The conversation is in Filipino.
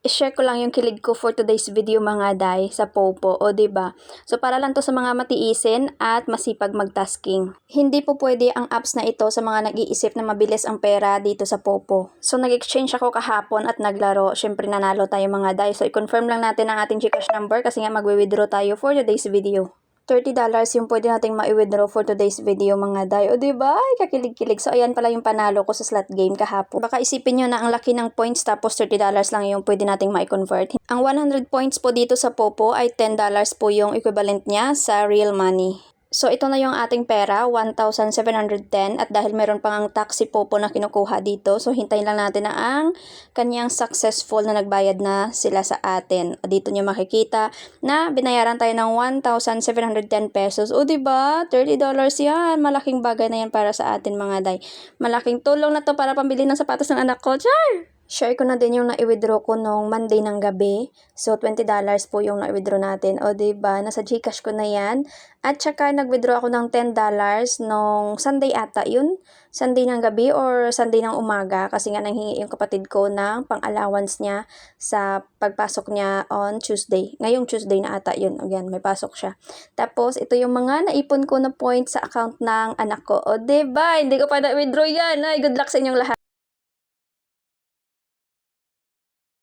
I-share ko lang yung kilig ko for today's video mga day sa Popo, o 'di ba? So para lang to sa mga matiisin at masipag magtasking. Hindi po pwede ang apps na ito sa mga nag-iisip na mabilis ang pera dito sa Popo. So nag-exchange ako kahapon at naglaro. Syempre nanalo tayo mga day. So i-confirm lang natin ang ating GCash number kasi nga magwi-withdraw tayo for today's video. $30 yung pwede nating ma-withdraw for today's video mga day. O diba? Ay, kakilig-kilig. So ayan pala yung panalo ko sa slot game kahapon. Baka isipin nyo na ang laki ng points tapos $30 lang yung pwede nating ma-convert. Ang 100 points po dito sa Popo ay $10 po yung equivalent niya sa real money. So ito na yung ating pera, 1,710 at dahil meron pang ang tax si Popo na kinukuha dito, so hintayin lang natin na ang kanyang successful na nagbayad na sila sa atin. Dito nyo makikita na binayaran tayo ng 1,710 pesos. O diba? $30 yan. Malaking bagay na yan para sa atin mga day. Malaking tulong na to para pambili ng sapatos ng anak ko. Char! Share ko na din yung na-withdraw ko nung Monday ng gabi. So, $20 po yung na-withdraw natin. O, diba? Nasa Gcash ko na yan. At saka, nag-withdraw ako ng $10 nung Sunday ata yun. Sunday ng gabi or Sunday ng umaga. Kasi nga, nanghingi yung kapatid ko ng pang-allowance niya sa pagpasok niya on Tuesday. Ngayong Tuesday na ata yun. Again, may pasok siya. Tapos, ito yung mga naipon ko na points sa account ng anak ko. O, diba? Hindi ko pa na-withdraw yan. Ay, good luck sa inyong lahat.